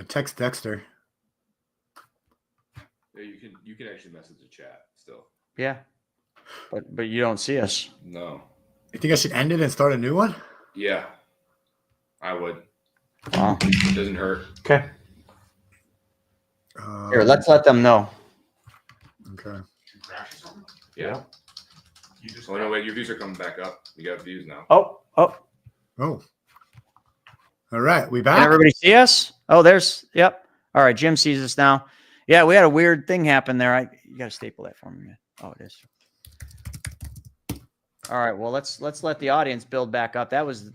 Text Dexter. Yeah, you can actually message the chat still. Yeah. But you don't see us. No. You think I should end it and start a new one? Yeah. I would. Wow. It doesn't hurt. Okay. Here, let's let them know. Okay. Yeah. Oh no, wait, your views are coming back up. You got views now. Oh. All right, we back. Can everybody see us? Oh, yep. All right, Jim sees us now. Yeah, we had a weird thing happen there. You got to staple that for me, man. Oh, it is. All right, well, let's let the audience build back up. That was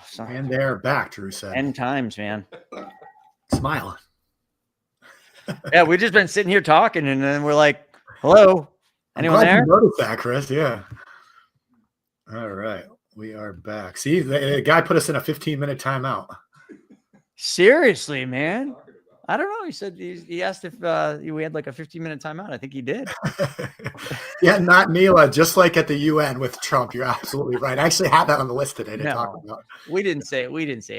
sorry. And they're back, Drew said. 10 times, man. Smile. Yeah, we've just been sitting here talking, and then we're like, hello? Anyone there? You noticed that, Chris. Yeah. All right. We are back. See, the guy put us in a 15-minute timeout. Seriously, man. I don't know. He said he asked if we had like a 15-minute timeout. I think he did. Yeah, not Neela. Just like at the UN with Trump. You're absolutely right. I actually had that on the list today to talk about. We didn't say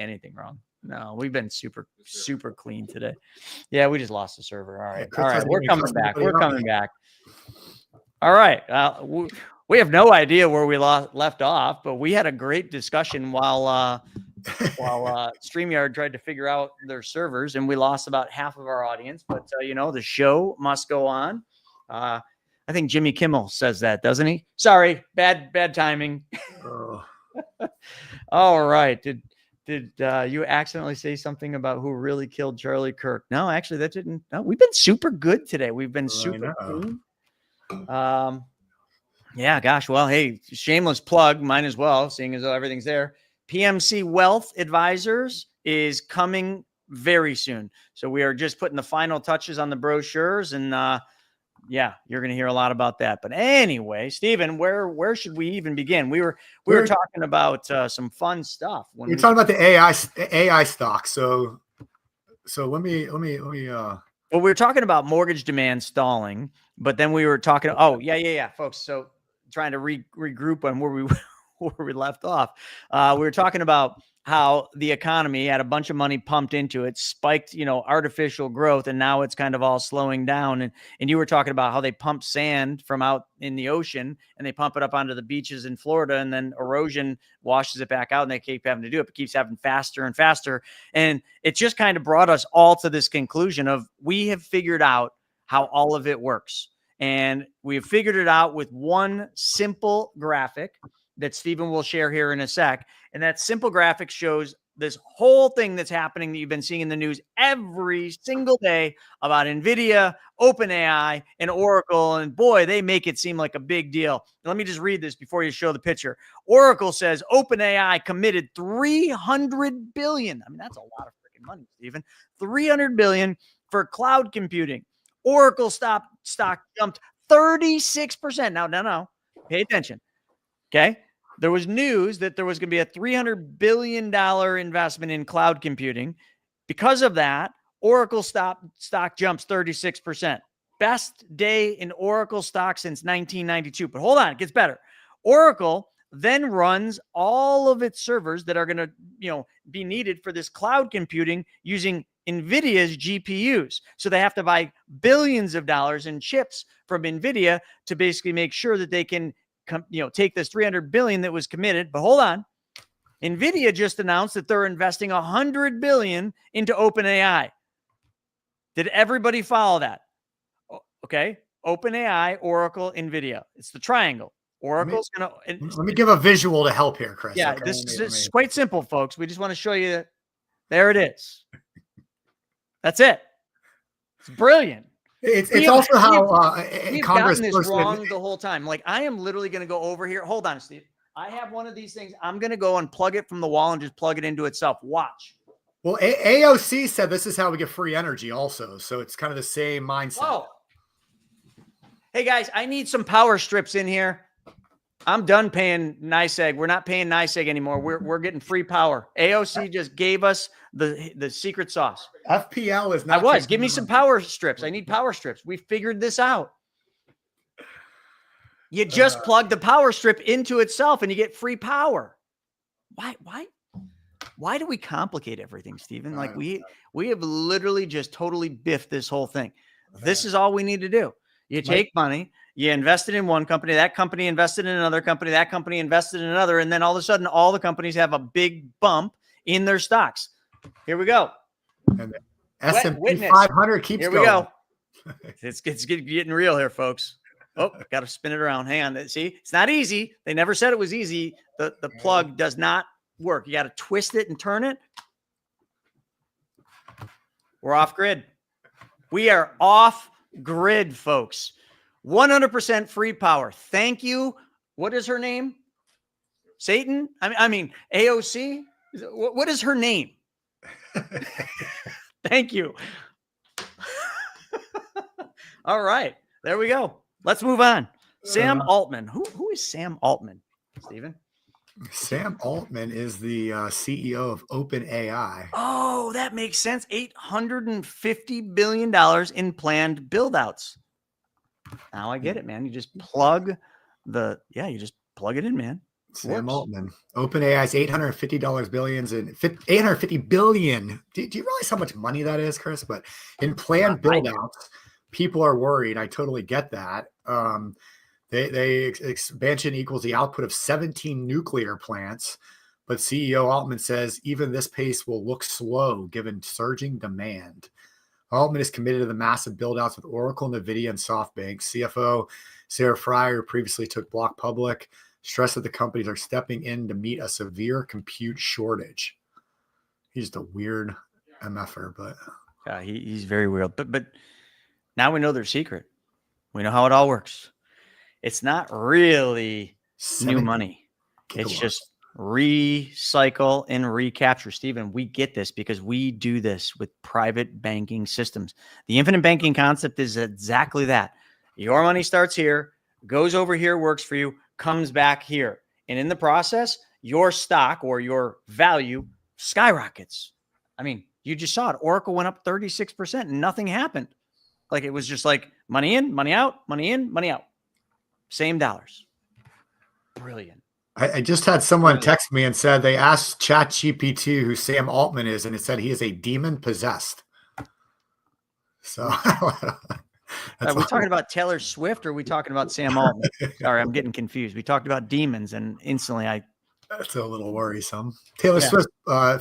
anything wrong. No, we've been super clean today. Yeah, we just lost the server. All right. All right. We're coming back. We're coming back. All right. We have no idea where we left off, but we had a great discussion while StreamYard tried to figure out their servers, and we lost about half of our audience. But the show must go on. I think Jimmy Kimmel says that, doesn't he? Sorry, bad timing. Oh. All right. Did you accidentally say something about who really killed Charlie Kirk? No, actually, that didn't. No, we've been super good today. We've been super clean. Yeah, gosh. Well, hey, shameless plug, might as well, seeing as though everything's there. PMC Wealth Advisors is coming very soon. So we are just putting the final touches on the brochures, and yeah, you're going to hear a lot about that. But anyway, Stephen, where should we even begin? We were talking about some fun stuff. You're talking about the AI stock. So let me. Well, we were talking about mortgage demand stalling, but then we were talking. Oh, yeah, folks. So trying to regroup on where we left off. We were talking about how the economy had a bunch of money pumped into it, spiked, artificial growth, and now it's kind of all slowing down. And you were talking about how they pump sand from out in the ocean and they pump it up onto the beaches in Florida, and then erosion washes it back out, and they keep having to do it, but keeps happening faster and faster. And it just kind of brought us all to this conclusion of we have figured out how all of it works. And we've figured it out with one simple graphic that Stephen will share here in a sec. And that simple graphic shows this whole thing that's happening that you've been seeing in the news every single day about NVIDIA, OpenAI, and Oracle. And boy, they make it seem like a big deal. Let me just read this before you show the picture. Oracle says OpenAI committed $300 billion. I mean, that's a lot of freaking money, Stephen. $300 billion for cloud computing. Oracle stock jumped 36%. Now, pay attention. Okay. There was news that there was going to be a $300 billion investment in cloud computing. Because of that, Oracle stock jumps 36%. Best day in Oracle stock since 1992. But hold on, it gets better. Oracle then runs all of its servers that are going to, be needed for this cloud computing using NVIDIA's GPUs. So they have to buy billions of dollars in chips from NVIDIA to basically make sure that they can take this $300 billion that was committed. But hold on. NVIDIA just announced that they're investing $100 billion into OpenAI. Did everybody follow that? Okay. OpenAI, Oracle, NVIDIA. It's the triangle. Oracle's going to... Let me give a visual to help here, Chris. Yeah, okay, this is quite simple, folks. We just want to show you. There it is. That's it. It's brilliant. It's also how we've Congress gotten this wrong the whole time. Like, I am literally going to go over here. Hold on, Steve. I have one of these things. I'm going to go and plug it from the wall and just plug it into itself. Watch. Well, AOC said this is how we get free energy also. So it's kind of the same mindset. Oh. Hey, guys, I need some power strips in here. I'm done paying NYSEG. We're not paying NYSEG anymore. We're getting free power. AOC just gave us the secret sauce. FPL is not. Give me some power strips. I need power strips. We figured this out. You just plug the power strip into itself and you get free power. Why Why do we complicate everything, Stephen? Like don't we have literally just totally biffed this whole thing. This is all we need to do. You take money, you invest it in one company, that company invested in another company, that company invested in another, and then all of a sudden, all the companies have a big bump in their stocks. Here we go. And the S&P Witness. 500 keeps Here going. we go. It's getting real here, folks. Oh, got to spin it around. Hang on. See, it's not easy. They never said it was easy. The plug does not work. You got to twist it and turn it. We're off grid. We are off grid, folks. 100% free power. Thank you. What is her name? Satan? I mean, AOC? What is her name? Thank you. All right. There we go. Let's move on. Sam Altman. Who is Sam Altman, Stephen? Sam Altman is the CEO of OpenAI. Oh, that makes sense. $850 billion in planned build-outs. Now I get it, man. You just plug it in, man. Sam Altman. OpenAI's $850 billions and $850 billion. Do you realize how much money that is, Chris? But in planned build-outs, people are worried. I totally get that. Expansion equals the output of 17 nuclear plants, but CEO Altman says even this pace will look slow given surging demand. Altman is committed to the massive build-outs with Oracle, NVIDIA, and SoftBank. CFO Sarah Fryer, who previously took Block public, stressed that the companies are stepping in to meet a severe compute shortage. He's just a weird MFer, but yeah, he's very weird. But now we know their secret. We know how it all works. It's not really new money. It's just recycle and recapture. Stephen, we get this because we do this with private banking systems. The infinite banking concept is exactly that. Your money starts here, goes over here, works for you, comes back here. And in the process, your stock or your value skyrockets. I mean, you just saw it. Oracle went up 36% and nothing happened. Like it was just like money in, money out, money in, money out. Same dollars. Brilliant. I just had someone text me and said they asked ChatGPT who Sam Altman is, and it said he is a demon possessed. So are we talking about Taylor Swift or are we talking about Sam Altman? Sorry, I'm getting confused. We talked about demons and instantly that's a little worrisome. Taylor Swift's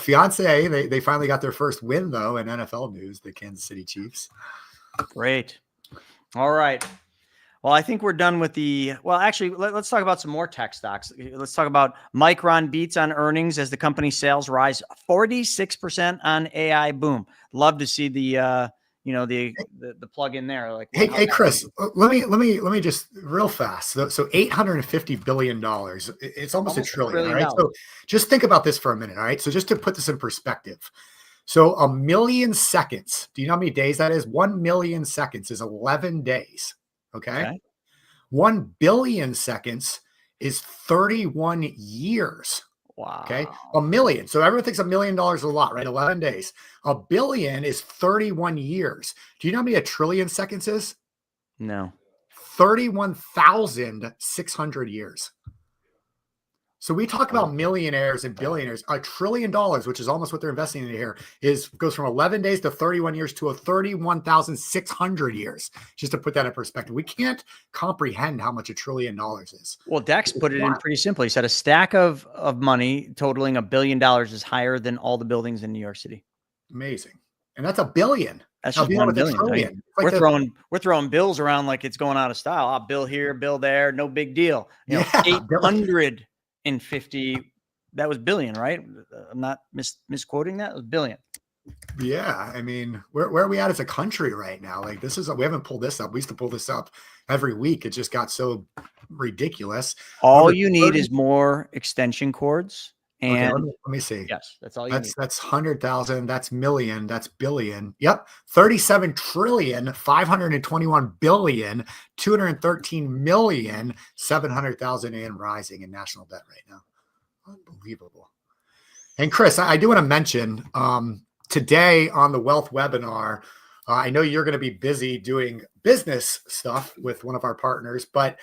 fiance, they finally got their first win though in NFL news, the Kansas City Chiefs. Great. All right. Well, I think we're done with actually, let's talk about some more tech stocks. Let's talk about Micron beats on earnings as the company sales rise 46% on AI boom. Love to see the plug in there. Like, hey, Chris, let me just real fast. So $850 billion, it's almost a trillion, right? So just think about this for a minute. All right. So just to put this in perspective. So 1 million seconds, do you know how many days that is? 1 million seconds is 11 days. Okay. 1 billion seconds is 31 years. Wow. Okay. 1 million. So everyone thinks $1 million is a lot, right? 11 days. 1 billion is 31 years. Do you know how many a trillion seconds is? No. 31,600 years. So we talk about millionaires and billionaires. $1 trillion, which is almost what they're investing in here, goes from 11 days to 31 years to 31,600 years. Just to put that in perspective, we can't comprehend how much $1 trillion is. Well, Dex put it in pretty simply. He said a stack of money totaling $1 billion is higher than all the buildings in New York City. Amazing, and that's $1 billion. That's just $1 billion. We're throwing bills around like it's going out of style. Oh, bill here, bill there, no big deal. 850. That was billion, right? I'm not misquoting that. It was billion. Yeah, I mean, where are we at as a country right now? Like we haven't pulled this up. We used to pull this up every week. It just got so ridiculous. All you need is more extension cords. And let me see. Yes, that's all you need. That's 100,000. That's million. That's billion. Yep. 37 trillion, 521 billion, 213 million, 700,000 and rising in national debt right now. Unbelievable. And Chris, I do want to mention today on the wealth webinar, I know you're going to be busy doing business stuff with one of our partners, but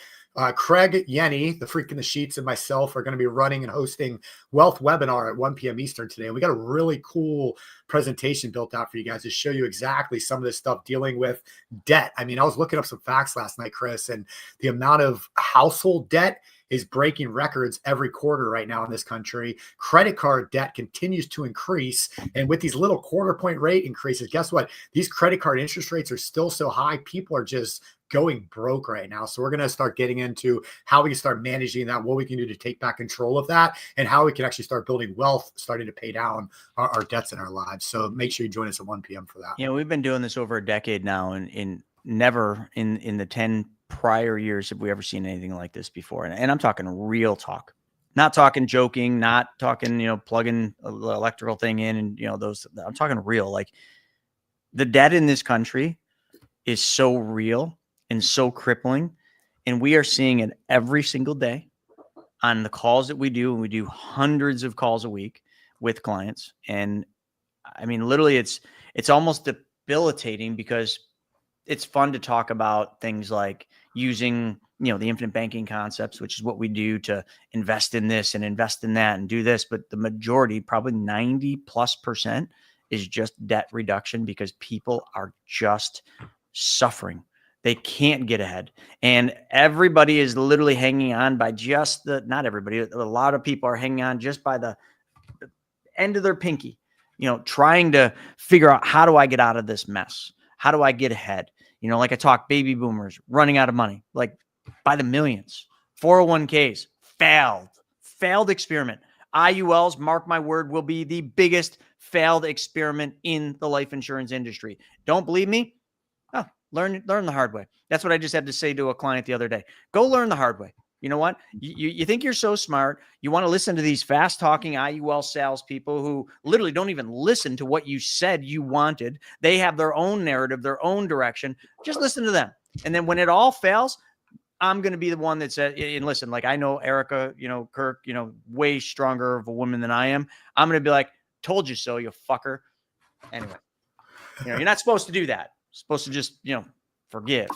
Craig Yenny, the Freak in the Sheets, and myself are going to be running and hosting Wealth Webinar at 1 p.m. Eastern today. And we got a really cool presentation built out for you guys to show you exactly some of this stuff dealing with debt. I mean, I was looking up some facts last night, Chris, and the amount of household debt is breaking records every quarter right now in this country. Credit card debt continues to increase. And with these little quarter point rate increases, guess what? These credit card interest rates are still so high. People are just going broke right now. So we're going to start getting into how we can start managing that, what we can do to take back control of that, and how we can actually start building wealth, starting to pay down our debts in our lives. So make sure you join us at 1 p.m. for that. You know, we've been doing this over a decade now, and never in the 10 prior years have we ever seen anything like this before. And I'm talking real talk, not talking joking, not talking, plugging the electrical thing in and, I'm talking real. Like, the debt in this country is so real and so crippling. And we are seeing it every single day on the calls that we do. And we do hundreds of calls a week with clients. And I mean, literally it's almost debilitating, because it's fun to talk about things like using, the infinite banking concepts, which is what we do, to invest in this and invest in that and do this. But the majority, probably 90+%, is just debt reduction, because people are just suffering. They can't get ahead. And everybody is literally hanging on by just not everybody, a lot of people are hanging on just by the end of their pinky, trying to figure out, how do I get out of this mess? How do I get ahead? Like I talked, baby boomers running out of money, like by the millions. 401ks, failed experiment. IULs, mark my word, will be the biggest failed experiment in the life insurance industry. Don't believe me? Oh, learn the hard way. That's what I just had to say to a client the other day. Go learn the hard way. You know what? You think you're so smart. You want to listen to these fast talking IUL salespeople who literally don't even listen to what you said you wanted. They have their own narrative, their own direction. Just listen to them. And then when it all fails, I'm going to be the one that said, and listen, like, I know Erica, Kirk, way stronger of a woman than I am. I'm going to be like, told you so, you fucker. Anyway, you're not supposed to do that. You're supposed to just, forgive.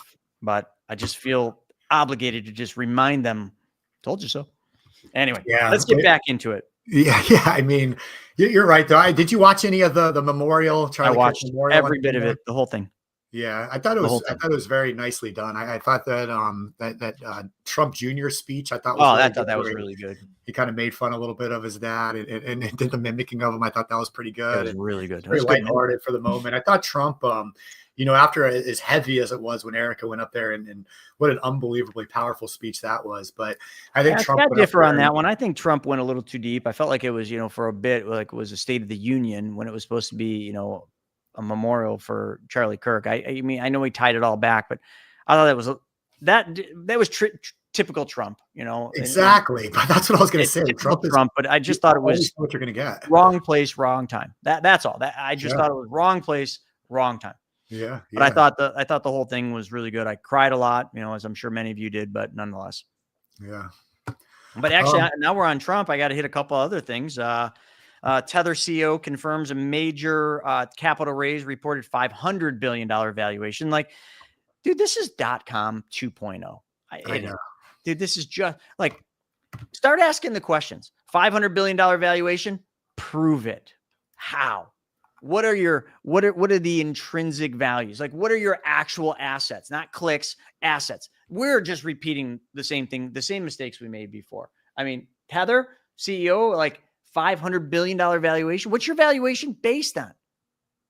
But I just feel obligated to just remind them, told you so. Anyway, let's get back into it. Yeah. I mean, you're right though. Did you watch any of the memorial? I watched every bit of it, the whole thing. Yeah, I thought it was very nicely done. I thought that that Trump Jr. speech, I thought that was really good. He kind of made fun a little bit of his dad and did the mimicking of him. I thought that was pretty good. It was really good. Very lighthearted for the moment. I thought Trump, after as heavy as it was when Erica went up there, and what an unbelievably powerful speech that was. But I think Trump got differ on that one. I think Trump went a little too deep. I felt like it was, for a bit, like it was a State of the Union when it was supposed to be, a memorial for Charlie Kirk. I mean, I know he tied it all back, but I thought that was typical Trump, Exactly. But that's what I was going to say. Trump, but I just thought it was what you're going to get. Wrong place, wrong time. That's all. I just thought it was wrong place, wrong time. Yeah. But I thought the whole thing was really good. I cried a lot, as I'm sure many of you did, but nonetheless. Yeah. But actually, now we're on Trump. I got to hit a couple other things. Tether CEO confirms a major capital raise, reported $500 billion valuation. Like, dude, this is .com 2.0. I know. Dude, this is just like, start asking the questions. $500 billion valuation, prove it. How? What are the intrinsic values? Like, what are your actual assets? Not clicks, assets. We're just repeating the same thing, the same mistakes we made before. I mean, Tether CEO, like, $500 billion valuation. What's your valuation based on?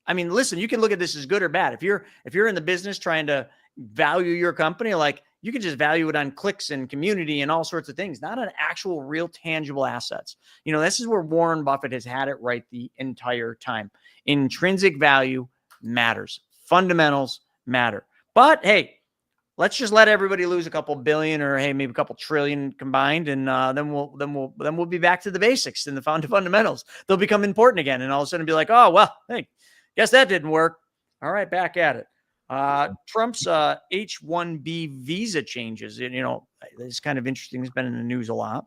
I mean, listen, you can look at this as good or bad. If you're in the business trying to value your company, like, you can just value it on clicks and community and all sorts of things, not on actual real tangible assets. This is where Warren Buffett has had it right the entire time. Intrinsic value matters. Fundamentals matter. But hey, let's just let everybody lose a couple billion, or hey, maybe a couple trillion combined, and then we'll be back to the basics and the fundamentals. They'll become important again, and all of a sudden be like, oh well, hey, guess that didn't work. All right, back at it. Trump's H-1B visa changes. It's kind of interesting. It's been in the news a lot.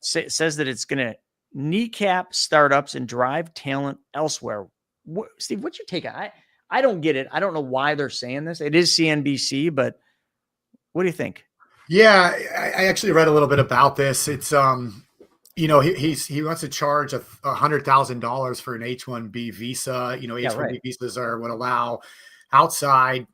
Says that it's going to kneecap startups and drive talent elsewhere. Steve, what's your take on it? I don't get it. I don't know why they're saying this. It is CNBC, but what do you think? Yeah, I actually read a little bit about this. It's he wants to charge $100,000 for an H-1B visa. H-1B visas are what allow outside.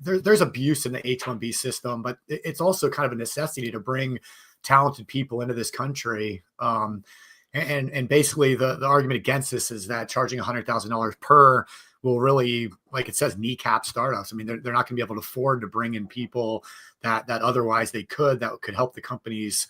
There's abuse in the H-1B system, but it's also kind of a necessity to bring talented people into this country. And basically the argument against this is that charging $100,000 per will really, like it says, kneecap startups. I mean, they're not going to be able to afford to bring in people that otherwise they could, that could help the companies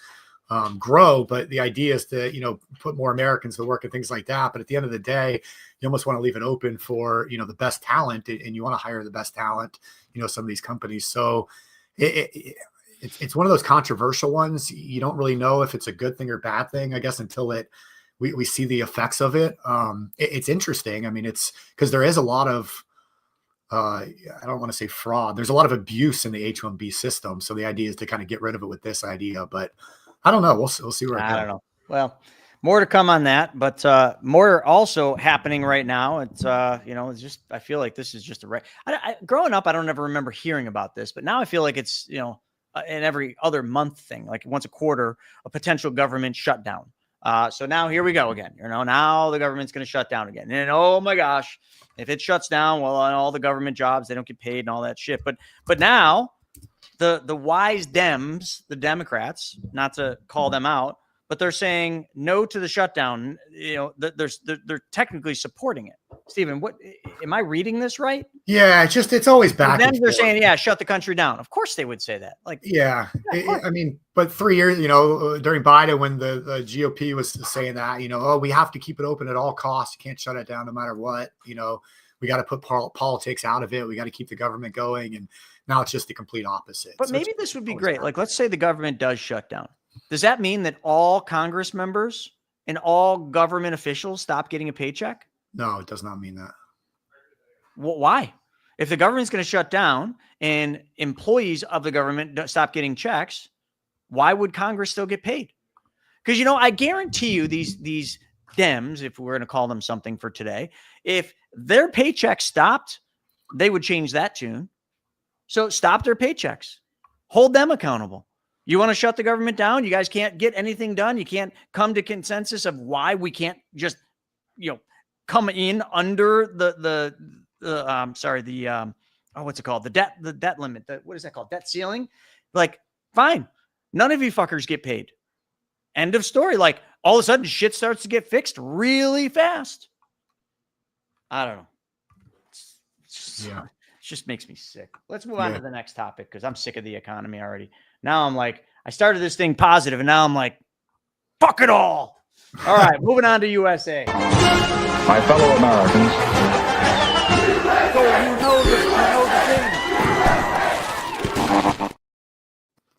grow. But the idea is to, put more Americans to work and things like that. But at the end of the day, you almost want to leave it open for, the best talent, and you want to hire the best talent, some of these companies. So it's one of those controversial ones. You don't really know if it's a good thing or bad thing, I guess, until we see the effects of it. It's interesting. I mean, it's because there is a lot of, I don't want to say fraud. There's a lot of abuse in the H-1B system. So the idea is to kind of get rid of it with this idea, but I don't know. We'll see where it goes. I don't know. Well, more to come on that, but more also happening right now. It's it's just, I feel like this is just growing up, I don't ever remember hearing about this, but now I feel like it's, an every other month thing, like once a quarter, a potential government shutdown. So now here we go again. Now the government's going to shut down again. And oh my gosh, if it shuts down, well, on all the government jobs, they don't get paid and all that shit. But now the wise Dems, the Democrats, not to call them out, but they're saying no to the shutdown. They're technically supporting it. Stephen, what am I reading this right? Yeah, it's always back. Then they're saying, yeah, shut the country down. Of course they would say that. I mean, but 3 years, during Biden, when the GOP was saying that, we have to keep it open at all costs. You can't shut it down no matter what. We got to put politics out of it. We got to keep the government going. And now it's just the complete opposite. But maybe this would be great. Like, let's say the government does shut down. Does that mean that all Congress members and all government officials stop getting a paycheck? No, it does not mean that. Well, why? If the government's going to shut down and employees of the government stop getting checks, why would Congress still get paid? Because, I guarantee you these Dems, if we're going to call them something for today, if their paychecks stopped, they would change that tune. So stop their paychecks. Hold them accountable. You want to shut the government down? You guys can't get anything done. You can't come to consensus of why we can't just, come in under what's it called? The debt limit. What is that called? Debt ceiling. Like, fine. None of you fuckers get paid. End of story. Like, all of a sudden shit starts to get fixed really fast. I don't know. It just makes me sick. Let's move on to the next topic, because I'm sick of the economy already. Now I'm like, I started this thing positive, and now I'm like, fuck it all. All right, moving on to USA. My fellow Americans. So you know the thing.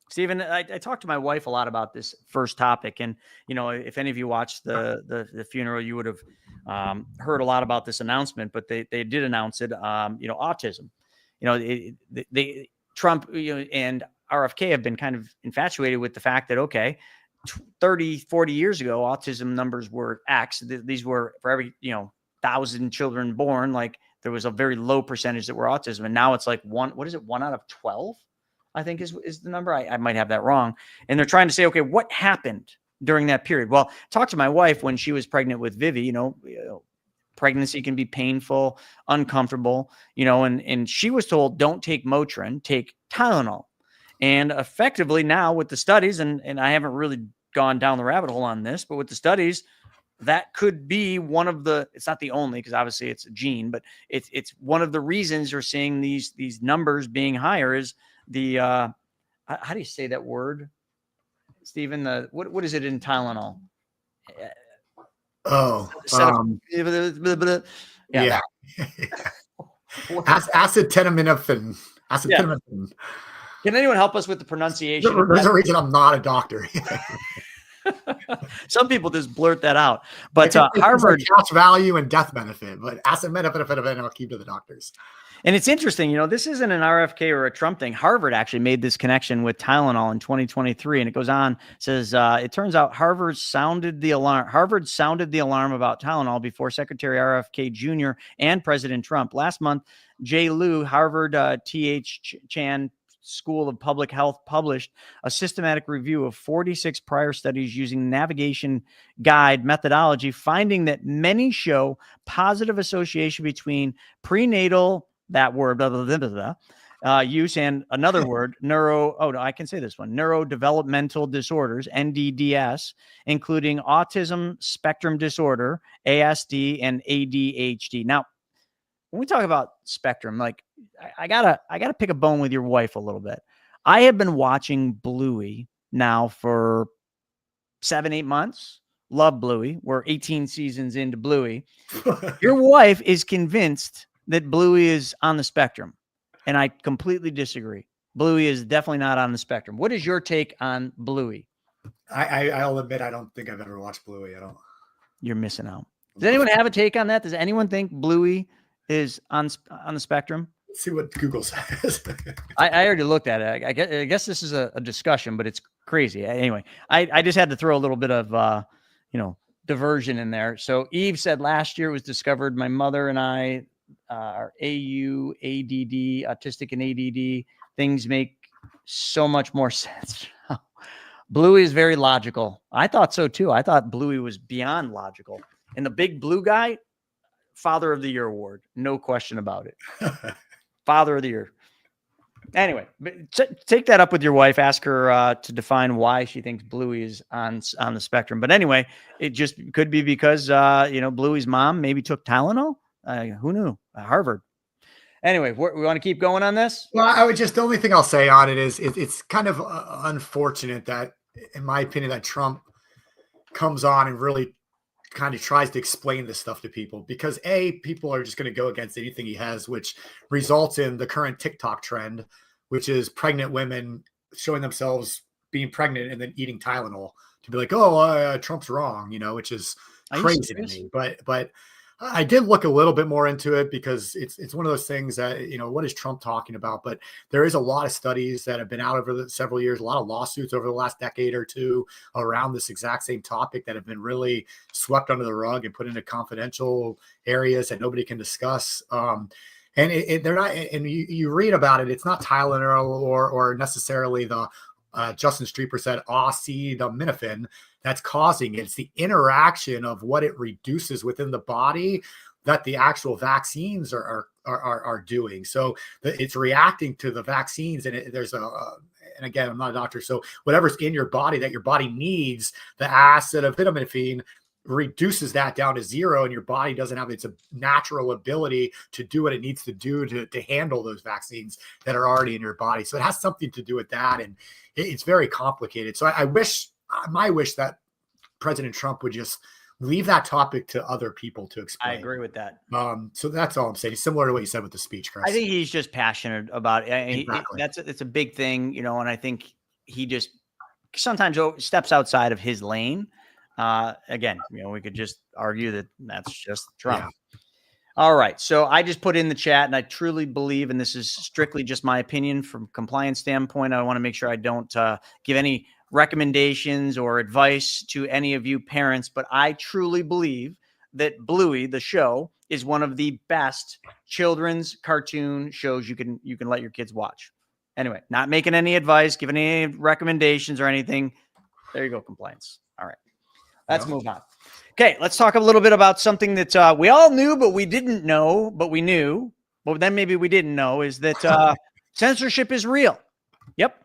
Stephen, I talked to my wife a lot about this first topic, and if any of you watched the funeral, you would have heard a lot about this announcement. But they did announce it. Autism. Trump and RFK have been kind of infatuated with the fact that 30, 40 years ago, autism numbers were X. These were for every 1,000 children born. Like, there was a very low percentage that were autism, and now it's like 1 out of 12. I think is the number. I might have that wrong. And they're trying to say, okay, what happened during that period? Well, talk to my wife when she was pregnant with Vivi. Pregnancy can be painful, uncomfortable, and she was told, don't take Motrin, take Tylenol. And effectively now with the studies, and I haven't really gone down the rabbit hole on this, but with the studies, that could be one of the, it's not the only, because obviously it's a gene, but it's one of the reasons you're seeing these numbers being higher is the, how do you say that word, Stephen? What is it in Tylenol? Yeah. Acetaminophen. Can anyone help us with the pronunciation? There's a reason I'm not a doctor. Some people just blurt that out. But It's like Harvard, cash value and death benefit, but asset benefit I'll keep to the doctors. and it's interesting, this isn't an RFK or a Trump thing. Harvard actually made this connection with Tylenol in 2023. And it goes on, says, it turns out Harvard sounded the alarm about Tylenol before Secretary RFK Jr. and President Trump. Last month, Jay Liu, Harvard T.H. Chan School of Public Health, published a systematic review of 46 prior studies using navigation guide methodology, finding that many show positive association between prenatal, that word, use, and another word, neurodevelopmental disorders, NDDS, including autism spectrum disorder, ASD, and ADHD. Now, when we talk about spectrum, like I gotta pick a bone with your wife a little bit. I have been watching Bluey now for 7-8 months. Love Bluey. We're 18 seasons into Bluey. Your wife is convinced that Bluey is on the spectrum, and I completely disagree. Bluey is definitely not on the spectrum. What is your take on Bluey? I'll admit I don't think I've ever watched Bluey. I don't. You're missing out. Does anyone have a take on that? Does anyone think Bluey is on the spectrum? Let's see what Google says. I already looked at it. I guess this is a discussion, but it's crazy. Anyway, I just had to throw a little bit of diversion in there. So Eve said last year it was discovered my mother and I are AU, ADD, autistic and ADD. Things make so much more sense. Bluey is very logical. I thought so too. I thought Bluey was beyond logical. And the big blue guy, Father of the Year award. No question about it. Father of the Year. Anyway, take that up with your wife. Ask her to define why she thinks Bluey is on the spectrum. But anyway, it just could be because, Bluey's mom maybe took Tylenol. Who knew? Harvard. Anyway, we want to keep going on this? Well, the only thing I'll say on it is it's kind of unfortunate that, in my opinion, that Trump comes on and really kind of tries to explain this stuff to people, because people are just going to go against anything he has, which results in the current TikTok trend, which is pregnant women showing themselves being pregnant and then eating Tylenol to be like, Trump's wrong, which is crazy to me. But I did look a little bit more into it, because it's one of those things that, what is Trump talking about? But there is a lot of studies that have been out over the several years, a lot of lawsuits over the last decade or two around this exact same topic that have been really swept under the rug and put into confidential areas that nobody can discuss. And they're not, and you read about it, it's not Tylenol or necessarily the Justin Streeper said, acetaminophen that's causing it. It's the interaction of what it reduces within the body that the actual vaccines are doing. So it's reacting to the vaccines, and and again, I'm not a doctor, so whatever's in your body that your body needs, the acetaminophen reduces that down to zero, and your body doesn't have its natural ability to do what it needs to do to handle those vaccines that are already in your body. So it has something to do with that, and it's very complicated. So my wish that President Trump would just leave that topic to other people to explain. I agree with that. So that's all I'm saying. Similar to what you said with the speech, Chris. I think he's just passionate about it. Exactly. It's a big thing, and I think he just sometimes steps outside of his lane. Again, we could just argue that that's just Trump. Yeah. All right. So I just put in the chat, and I truly believe, and this is strictly just my opinion from compliance standpoint, I want to make sure I don't give any recommendations or advice to any of you parents, but I truly believe that Bluey, the show, is one of the best children's cartoon shows you can let your kids watch. Anyway, not making any advice, giving any recommendations or anything. There you go, compliance. All right. Let's move on. Okay, let's talk a little bit about something that we all knew, but we didn't know, but we knew, but then maybe we didn't know, is that censorship is real. Yep.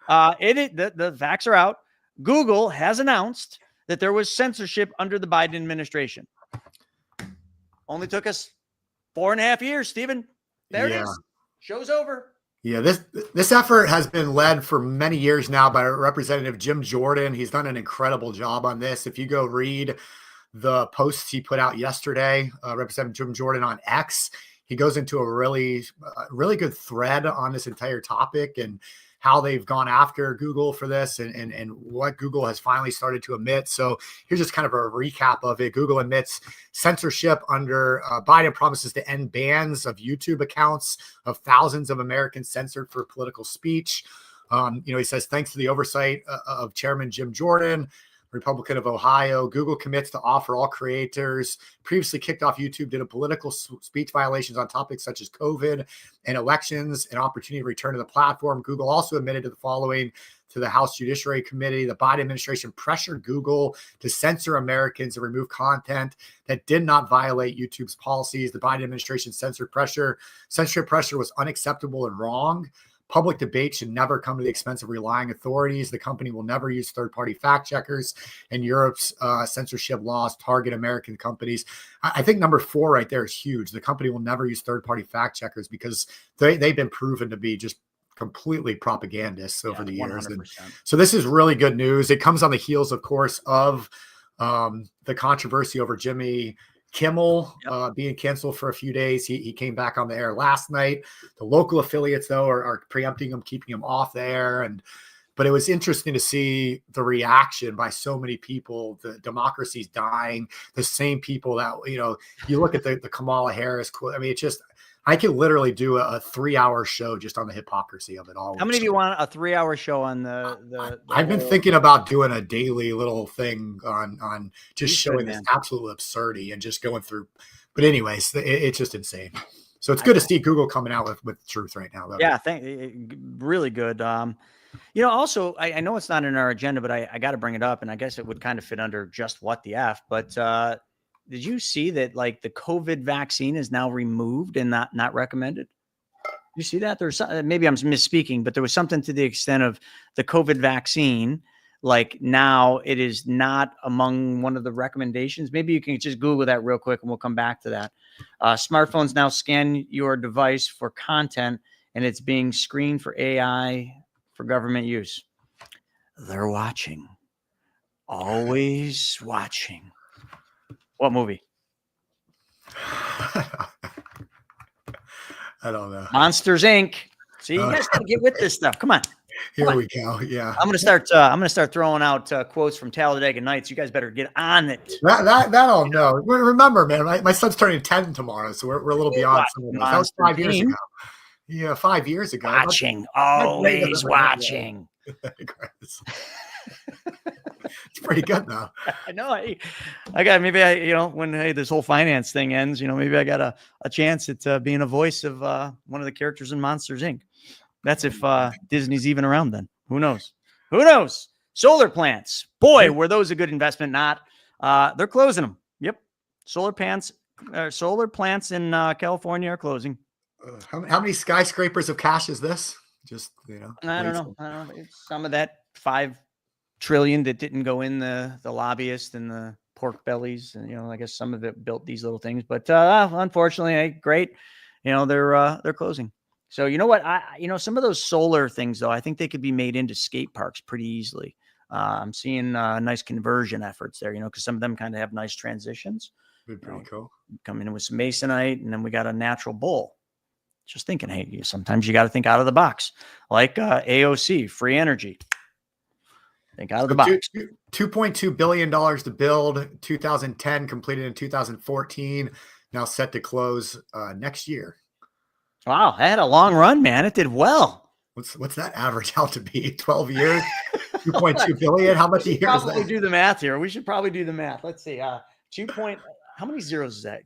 The facts are out. Google has announced that there was censorship under the Biden administration. Only took us 4.5 years, Stephen. There it is. Show's over. Yeah, this effort has been led for many years now by Representative Jim Jordan. He's done an incredible job on this. If you go read the posts he put out yesterday, Representative Jim Jordan on X, he goes into a really good thread on this entire topic and how they've gone after Google for this and what Google has finally started to admit. So here's just kind of a recap of it. Google admits censorship under Biden promises to end bans of YouTube accounts of thousands of Americans censored for political speech. He says, thanks to the oversight of Chairman Jim Jordan, Republican of Ohio, Google commits to offer all creators previously kicked off YouTube due to political speech violations on topics such as COVID and elections an opportunity to return to the platform. Google also admitted to the following to the House Judiciary Committee. The Biden administration pressured Google to censor Americans and remove content that did not violate YouTube's policies. The Biden administration censorship pressure was unacceptable and wrong. Public debate should never come to the expense of relying authorities. The company will never use third-party fact checkers, and Europe's censorship laws target American companies. I think number 4 right there is huge. The company will never use third-party fact checkers because they've been proven to be just completely propagandists over the years. And so this is really good news. It comes on the heels, of course, of the controversy over Jimmy Kimmel being canceled for a few days. He came back on the air last night. The local affiliates, though, are preempting him, keeping him off the air. But it was interesting to see the reaction by so many people. The democracy's dying. The same people that, you look at the Kamala Harris quote. I mean, it's just, I could literally do a 3-hour show just on the hypocrisy of it all. How many do you want a 3-hour show on the I've been thinking about doing a daily little thing on just showing this absolute absurdity and just going through. But anyways, it's just insane. So it's good to see Google coming out with truth right now, though. Yeah, really good. Also, I know it's not in our agenda, but I got to bring it up, and I guess it would kind of fit under just what the F. But did you see that like the COVID vaccine is now removed and not recommended? You see that? There's maybe I'm misspeaking, but there was something to the extent of the COVID vaccine. Like now it is not among one of the recommendations. Maybe you can just Google that real quick and we'll come back to that. Smartphones now scan your device for content and it's being screened for AI for government use. They're watching. Always watching. What movie? I don't know. Monsters Inc. See, you guys gotta get with this stuff. Come on. Here we go. Yeah. I'm gonna start throwing out quotes from Talladega Nights. You guys better get on it. That I'll know. Remember, man, my son's turning 10 tomorrow, so we're a little beyond some of those. That was 5 years ago. Yeah, 5 years ago. Watching, always watching. It's pretty good though. I know. I got when this whole finance thing ends, maybe I got a chance at being a voice of one of the characters in Monsters Inc. That's if Disney's even around then. Who knows? Solar plants. Boy, were those a good investment? Not. They're closing them. Yep. Solar plants in California are closing. How many skyscrapers of cash is this? Just I don't know. It's some of that $5 trillion that didn't go in the lobbyists and the pork bellies, and I guess some of it built these little things. But unfortunately, great. They're closing. So you know what? Some of those solar things though, I think they could be made into skate parks pretty easily. I'm seeing nice conversion efforts there. Because some of them kind of have nice transitions. Pretty cool. Come in with some masonite, and then we got a natural bowl. Just thinking, hey, sometimes you got to think out of the box, like AOC, free energy. Think out of the box. $2.2 billion to build. 2010 completed in 2014. Now set to close next year. Wow, that had a long run, man. It did well. What's that average out to be? 12 years, 2.2 billion. How much a year is that? Do the math here. We should probably do the math. Let's see. How many zeros is that?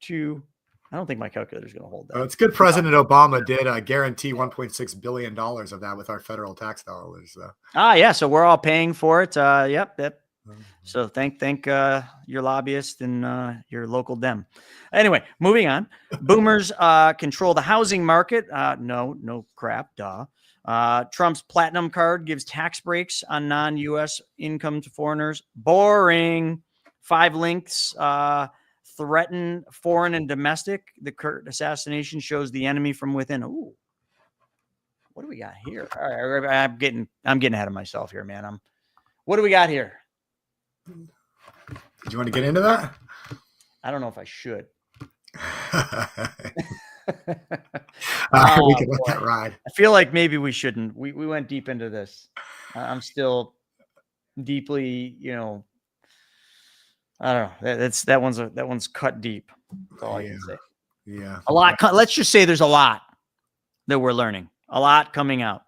Two. I don't think my calculator is going to hold that. It's good. President Obama did guarantee $1.6 billion of that with our federal tax dollars. Yeah. So we're all paying for it. Yep. So thank your lobbyist and your local Dem. Anyway, moving on. Boomers control the housing market. No crap. Duh. Trump's platinum card gives tax breaks on non-U.S. income to foreigners. Boring. 5 links. Threaten foreign and domestic. The Kurt assassination shows the enemy from within. Ooh, what do we got here? All right, I'm getting ahead of myself here, man. What do we got here? Did you want to get into that? I don't know if I should. We can let that ride. I feel like maybe we shouldn't. We went deep into this. I'm still deeply, I don't know. That one's cut deep. That's all I can say. Yeah. A lot. Let's just say there's a lot that we're learning. A lot coming out.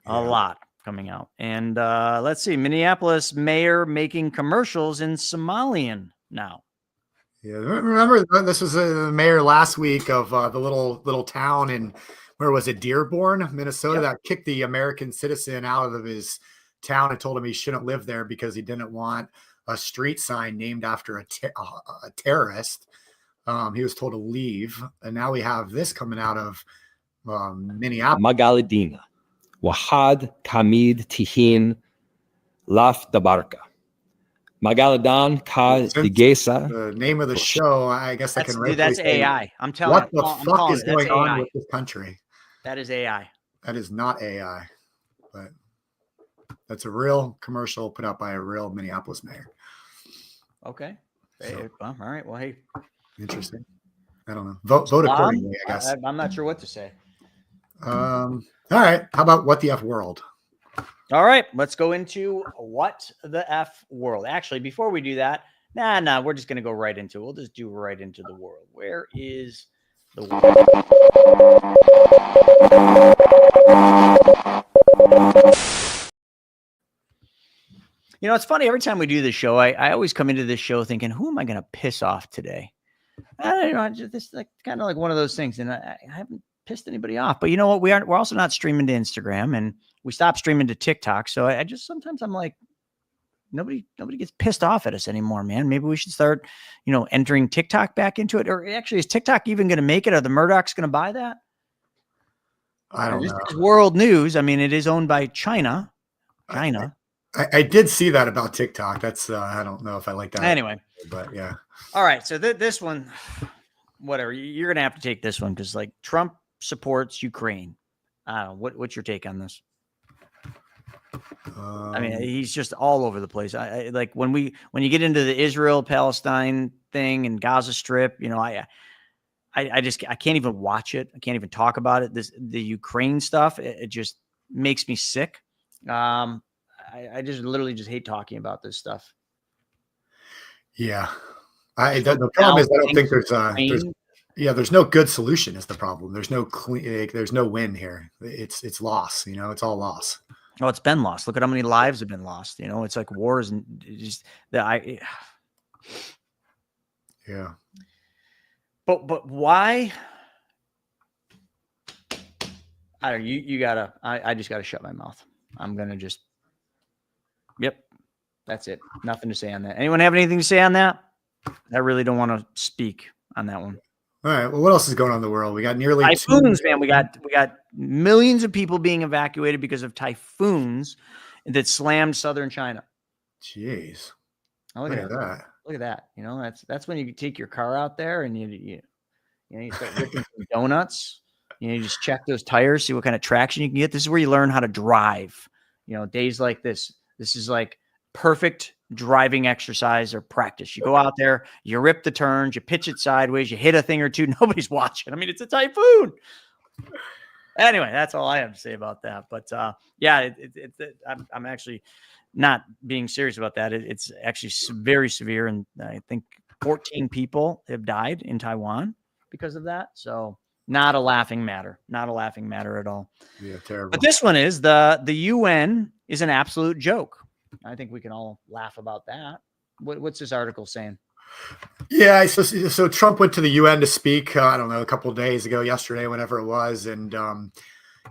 A lot coming out. And let's see. Minneapolis mayor making commercials in Somalian now. Yeah. Remember, this was the mayor last week of the little town in, where was it, Dearborn, Minnesota, that kicked the American citizen out of his town and told him he shouldn't live there because he didn't want a street sign named after a terrorist. He was told to leave, and now we have this coming out of Minneapolis. Magaladina, Wahad Kamid Tihin Laf Dabarka. Magaladan Ka Digesa. The name of the show, I guess I can. That's AI. I'm telling you. What the fuck is going on with this country? That is AI. That is not AI, but that's a real commercial put out by a real Minneapolis mayor. Okay. Well, all right. Well, hey. Interesting. I don't know. Vote accordingly, I guess. I'm not sure what to say. All right. How about what the F world? All right. Let's go into what the F world. Actually, before we do that, nah, we're just going to go right into it. We'll just do right into the world. Where is the world? It's funny. Every time we do this show, I always come into this show thinking, who am I going to piss off today? I don't know. This is kind of like one of those things. And I haven't pissed anybody off. But you know what? We're also not streaming to Instagram, and we stopped streaming to TikTok. So I just sometimes I'm like, nobody gets pissed off at us anymore, man. Maybe we should start, entering TikTok back into it. Or actually, is TikTok even going to make it? Are the Murdochs going to buy that? I don't know. This is world news. I mean, it is owned by China. I did see that about TikTok. That's I don't know if I like that. Anyway, but yeah. All right. So this one, whatever, you're gonna have to take this one because Trump supports Ukraine. I don't know. What's your take on this? I mean, he's just all over the place. I like when you get into the Israel Palestine thing and Gaza Strip. I can't even watch it. I can't even talk about it. The Ukraine stuff. It just makes me sick. I just literally just hate talking about this stuff. Yeah. The problem is I don't think there's no good solution is the problem. There's no there's no win here. It's loss, it's all loss. Oh, it's been lost. Look at how many lives have been lost. It's like wars and just that yeah. But why? I don't know. You gotta, I just gotta shut my mouth. I'm going to just, yep, that's it. Nothing to say on that. Anyone have anything to say on that? I really don't want to speak on that one. All right. Well, what else is going on in the world? We got nearly typhoons, man. We got millions of people being evacuated because of typhoons that slammed southern China. Jeez. Oh, look at that. Look at that. That's when you take your car out there and you start ripping some donuts. You just check those tires, see what kind of traction you can get. This is where you learn how to drive. Days like this. This is like perfect driving exercise or practice. You go out there, you rip the turns, you pitch it sideways, you hit a thing or two. Nobody's watching. I mean, it's a typhoon. Anyway, that's all I have to say about that. But yeah, I'm actually not being serious about that. It's actually very severe, and I think 14 people have died in Taiwan because of that. So. Not a laughing matter. Not a laughing matter at all. Yeah, terrible. But this one is the UN is an absolute joke. I think we can all laugh about that. What's this article saying? Yeah, so Trump went to the UN to speak. I don't know, a couple of days ago, yesterday, whenever it was, and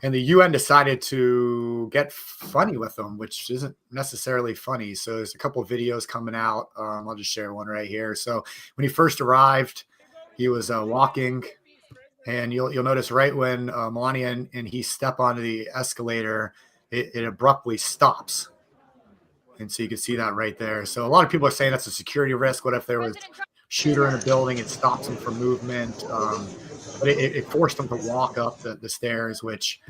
the UN decided to get funny with him, which isn't necessarily funny. So there's a couple of videos coming out. I'll just share one right here. So when he first arrived, he was walking. And you'll notice right when Melania and he step onto the escalator, it abruptly stops. And so you can see that right there. So a lot of people are saying that's a security risk. What if there was a shooter in a building? It stops him from movement. But it forced him to walk up the stairs, which,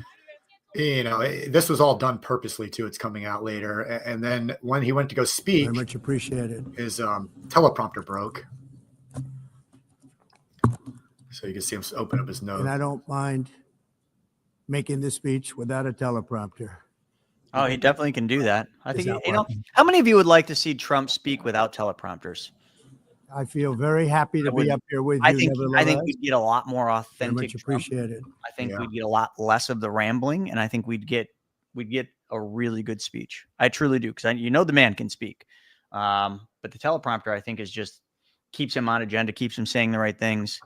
this was all done purposely too. It's coming out later. And then when he went to go speak, very much appreciated. His teleprompter broke. So you can see him open up his note. And I don't mind making the speech without a teleprompter. Oh, he definitely can do that. I think, that you know, how many of you would like to see Trump speak without teleprompters? I feel very happy to be up here with you. I think nevertheless. we'd get a lot more Very authentic. much appreciated. I think Yeah. we'd get a lot less of the rambling, and I think we'd get a really good speech. I truly do, because you know the man can speak. But the teleprompter, I think, is just keeps him on agenda, keeps him saying the right things.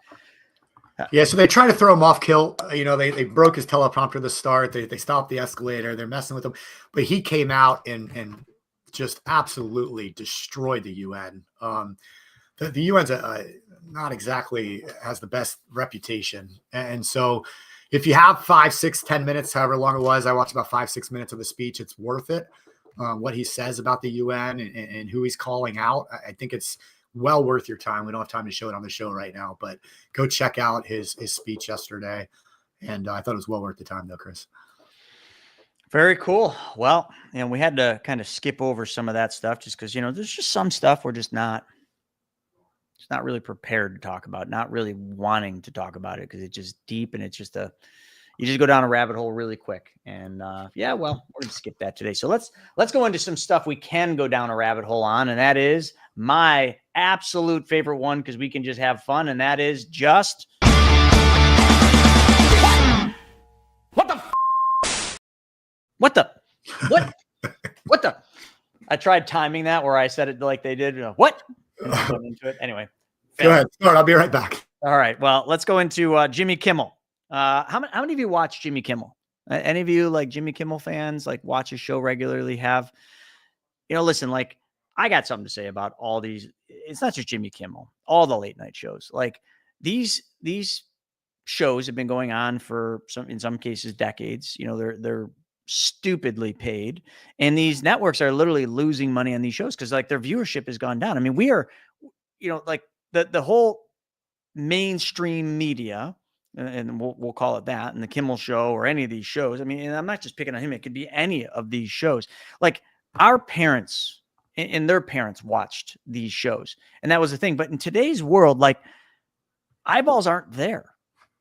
Yeah, so they try to throw him off kilt. You know, they broke his teleprompter at the start. They stopped the escalator. They're messing with him. But he came out and just absolutely destroyed the UN. The UN's not exactly has the best reputation. And so if you have 5, 6, 10 minutes, however long it was, I watched about 5, 6 minutes of the speech. It's worth it. What he says about the UN and who he's calling out. I think it's well worth your time. We don't have time to show it on the show right now, but go check out his speech yesterday. And I thought it was well worth the time though, Chris. Very cool. Well, we had to kind of skip over some of that stuff just because, there's just some stuff we're just not really prepared to talk about, not really wanting to talk about it because it's just deep and it's just you just go down a rabbit hole really quick. And we're going to skip that today. So let's go into some stuff we can go down a rabbit hole on. And that is my absolute favorite one, because we can just have fun. And that is just what? I tried timing that where I said it like they did. What? Going into it. Anyway. Go ahead. Start. I'll be right back. All right. Well, let's go into Jimmy Kimmel. How many of you watch Jimmy Kimmel? Any of you like Jimmy Kimmel fans, like watch his show regularly? Listen, like I got something to say about all these. It's not just Jimmy Kimmel, all the late night shows. Like these shows have been going on for in some cases decades. They're stupidly paid, and these networks are literally losing money on these shows because like their viewership has gone down. I mean, we are, like the whole mainstream media, and we'll call it that, and the Kimmel Show or any of these shows. I mean, and I'm not just picking on him; it could be any of these shows. Like our parents and their parents watched these shows, and that was the thing. But in today's world, like eyeballs aren't there,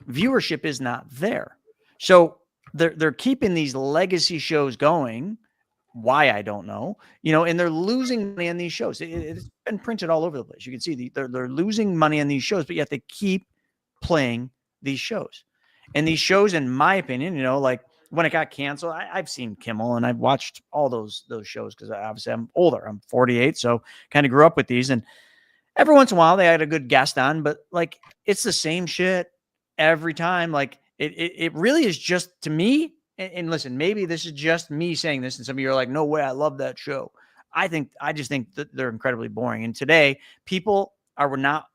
viewership is not there, so they're keeping these legacy shows going. Why, I don't know, and they're losing money on these shows. It's been printed all over the place. You can see they're losing money on these shows, but yet they keep playing these shows. And these shows, in my opinion, like when it got canceled, I've seen Kimmel and I've watched all those shows because obviously I'm older. I'm 48, so kind of grew up with these. And every once in a while they had a good guest on, but like it's the same shit every time. Like it really is just, to me. And listen, maybe this is just me saying this, and some of you are like, no way, I love that show. I just think that they're incredibly boring. And today, people are not,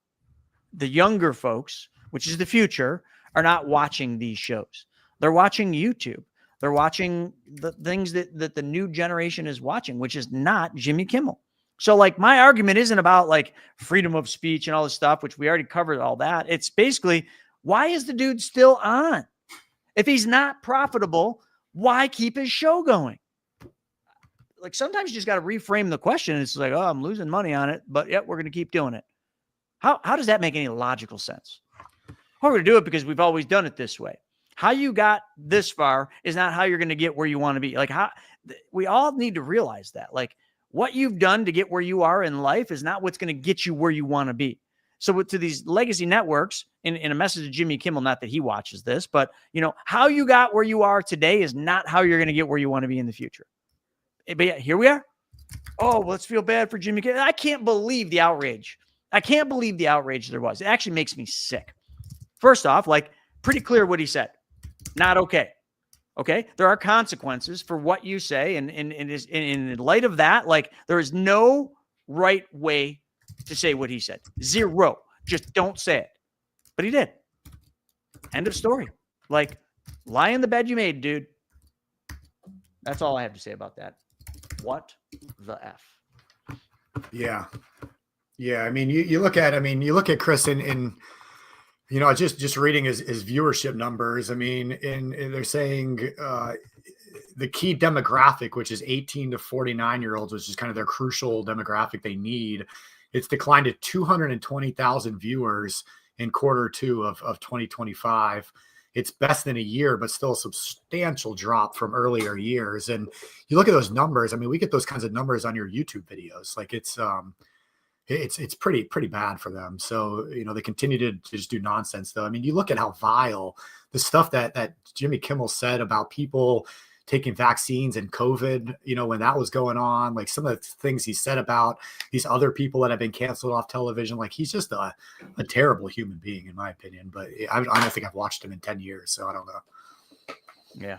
the younger folks, which is the future, are not watching these shows. They're watching YouTube. They're watching the things that the new generation is watching, which is not Jimmy Kimmel. So like my argument isn't about like freedom of speech and all this stuff, which we already covered all that. It's basically, why is the dude still on? If he's not profitable, why keep his show going? Like sometimes you just got to reframe the question. It's like, oh, I'm losing money on it, but yet we're going to keep doing it. How does that make any logical sense? We're going to do it because we've always done it this way. How you got this far is not how you're going to get where you want to be. Like we all need to realize that. Like what you've done to get where you are in life is not what's going to get you where you want to be. So to these legacy networks, in a message to Jimmy Kimmel, not that he watches this, but how you got where you are today is not how you're going to get where you want to be in the future. But yeah, here we are. Oh, let's feel bad for Jimmy Kimmel. I can't believe the outrage. I can't believe the outrage there was. It actually makes me sick. First off, like pretty clear what he said. Not okay. Okay. There are consequences for what you say. And in light of that, like there is no right way to say what he said. Zero. Just don't say it. But he did. End of story. Like, lie in the bed you made, dude. That's all I have to say about that. What the F? Yeah. Yeah. I mean, you look at Chris in just reading his viewership numbers. I mean, and they're saying the key demographic, which is 18 to 49-year-olds, which is kind of their crucial demographic they need, it's declined to 220,000 viewers in Q2 of 2025. It's best in a year, but still a substantial drop from earlier years. And you look at those numbers. I mean, we get those kinds of numbers on your YouTube videos. Like it's pretty bad for them. So, they continue to just do nonsense though. I mean, you look at how vile the stuff that Jimmy Kimmel said about people taking vaccines and COVID, when that was going on, like some of the things he said about these other people that have been canceled off television. Like he's just a terrible human being in my opinion, but I don't think I've watched him in 10 years. So I don't know. Yeah.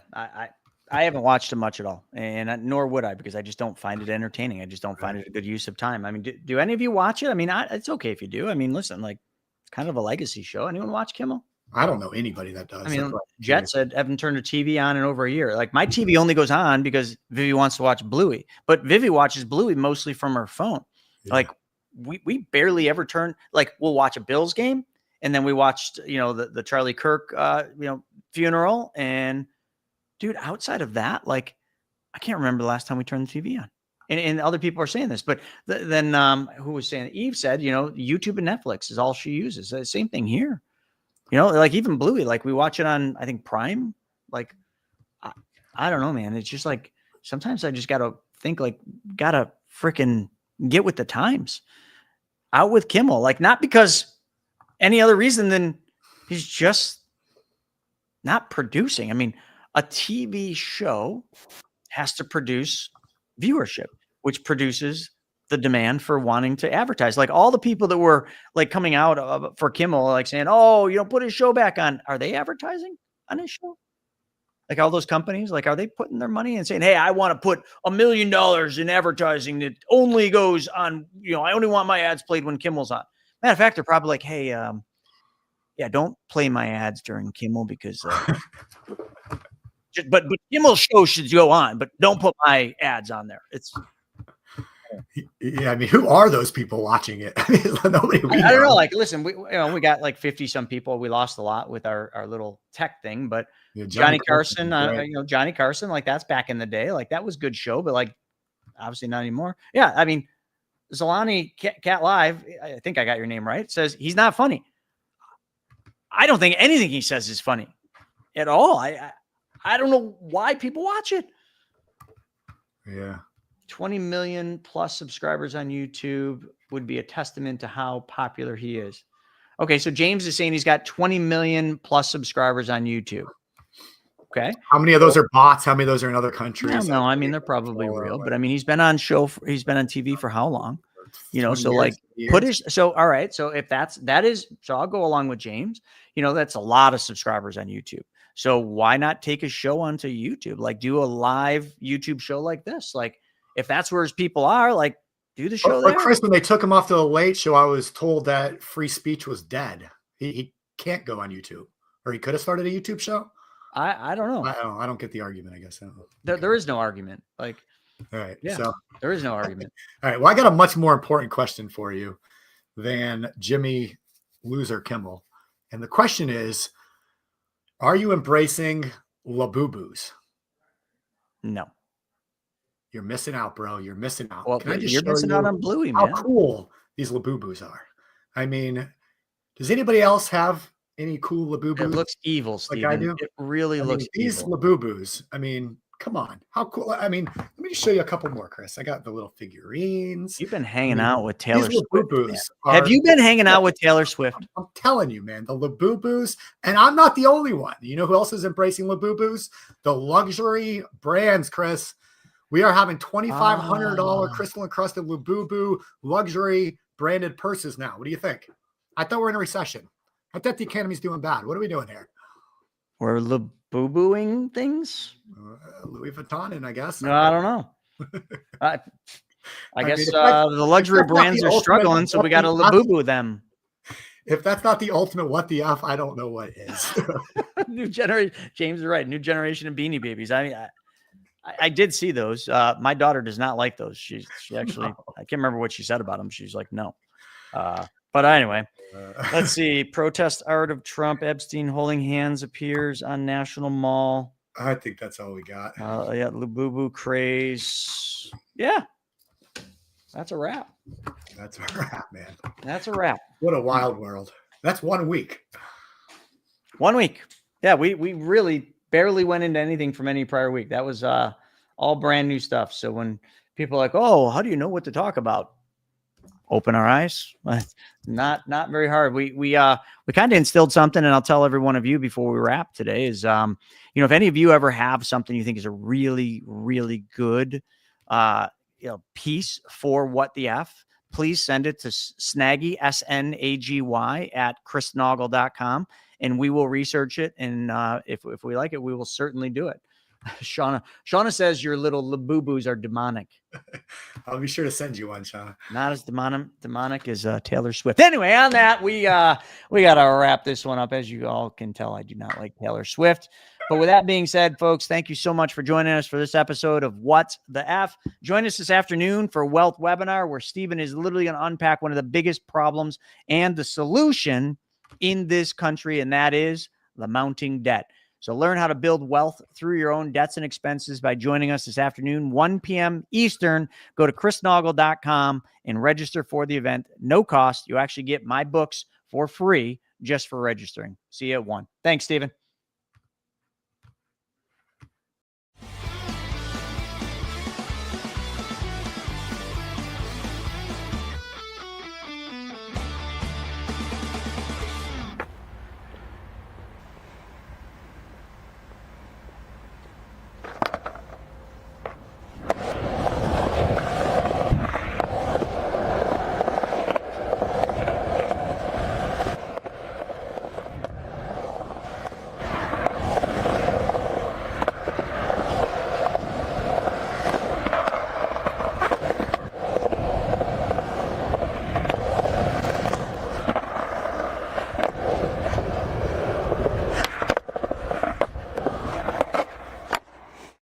I haven't watched him much at all, and nor would I, because I just don't find it entertaining. I just don't find it a good use of time. I mean, do any of you watch it? I mean, it's okay if you do. I mean, listen, like it's kind of a legacy show. Anyone watch Kimmel? I don't know anybody that does. I mean, Jet said haven't turned a TV on in over a year. Like my TV only goes on because Vivi wants to watch Bluey, but Vivi watches Bluey mostly from her phone. Yeah. Like we barely ever turn, like we'll watch a Bills game, and then we watched, the Charlie Kirk, funeral. And dude, outside of that, like I can't remember the last time we turned the TV on. And other people are saying this, but then who was saying? Eve said, YouTube and Netflix is all she uses. Same thing here. Like even Bluey, like we watch it on, I think Prime. Like, I don't know, man. It's just like, sometimes I just got to think like, got to freaking get with the times. Out with Kimmel, like not because any other reason than he's just not producing. I mean, a TV show has to produce viewership, which produces the demand for wanting to advertise. Like all the people that were like coming out for Kimmel, like saying, "Oh, put his show back on." Are they advertising on his show? Like all those companies, like are they putting their money and saying, "Hey, I want to put $1 million in advertising that only goes on, I only want my ads played when Kimmel's on." Matter of fact, they're probably like, "Hey, yeah, don't play my ads during Kimmel because but Kimmel's show should go on, but don't put my ads on there." It's yeah. I mean, who are those people watching it? I mean, nobody. I don't know. Like, listen, we got like 50 some people. We lost a lot with our little tech thing, but yeah, Johnny Carson, Johnny Carson, like that's back in the day. Like that was a good show, but like obviously not anymore. Yeah. I mean, Zolani Cat Live, I think I got your name right, says he's not funny. I don't think anything he says is funny at all. I don't know why people watch it. Yeah. 20 million plus subscribers on YouTube would be a testament to how popular he is. Okay, so James is saying he's got 20 million plus subscribers on YouTube. Okay. How many of those are bots? How many of those are in other countries? No, I mean, they're probably real, but I mean, he's been on TV for how long? So like all right. So if so I'll go along with James, that's a lot of subscribers on YouTube. So why not take a show onto YouTube? Like do a live YouTube show like this. Like if that's where his people are, like do the show there. Chris, when they took him off the Late Show, I was told that free speech was dead. He can't go on YouTube, or he could have started a YouTube show. I don't know. I don't get the argument, I guess. I don't know. There is no argument. Like, all right. Yeah, so there is no argument. All right. Well, I got a much more important question for you than Jimmy Loser Kimmel. And the question is, are you embracing Labubu's? No. You're missing out, bro. You're missing out. Well, you're missing out on Bluey, man. How cool these Labubus are. I mean, does anybody else have any cool Labubus? It looks evil, Steven. Like I do? It really looks these evil. Labubus, I mean, come on. How cool. I mean, let me just show you a couple more, Chris. I got the little figurines. You've been hanging out with Taylor Swift. Have you been hanging out with Taylor Swift? I'm telling you, man, the Labubus, and I'm not the only one. You know who else is embracing Labubus? The luxury brands, Chris. We are having $2,500 crystal encrusted Labubu luxury branded purses now. What do you think? I thought we're in a recession. I thought the economy's doing bad. What are we doing here? We're Labubuing things? Louis Vuitton, I guess. No, I don't know. I guess the luxury brands are struggling, so we got to Labubu them. If that's not the ultimate what the F, I don't know what is. New generation. James is right. New generation of Beanie Babies. I mean, I did see those. My daughter does not like those. She actually, I can't remember what she said about them. She's like, no. But anyway, let's see. Protest art of Trump, Epstein holding hands appears on National Mall. I think that's all we got. Yeah, Labubu craze. Yeah, that's a wrap. That's a wrap, man. That's a wrap. What a wild world. That's 1 week. 1 week. Yeah, we really barely went into anything from any prior week. That was all brand new stuff. So when people are like, oh, how do you know what to talk about? Open our eyes. Not very hard. We kind of instilled something, and I'll tell every one of you before we wrap today is, if any of you ever have something you think is a really, really good, piece for What the F, please send it to Snaggy, SNAGY at chrisnaugle.com, and we will research it. And if we like it, we will certainly do it. Shauna says your little boo-boos are demonic. I'll be sure to send you one, Shauna. Not as demonic as Taylor Swift. Anyway, on that, we got to wrap this one up. As you all can tell, I do not like Taylor Swift. But with that being said, folks, thank you so much for joining us for this episode of What the F. Join us this afternoon for Wealth Webinar, where Stephen is literally going to unpack one of the biggest problems and the solution in this country, and that is the mounting debt. So learn how to build wealth through your own debts and expenses by joining us this afternoon, 1 p.m. Eastern. Go to chrisnaugle.com and register for the event. No cost. You actually get my books for free just for registering. See you at 1. Thanks, Stephen.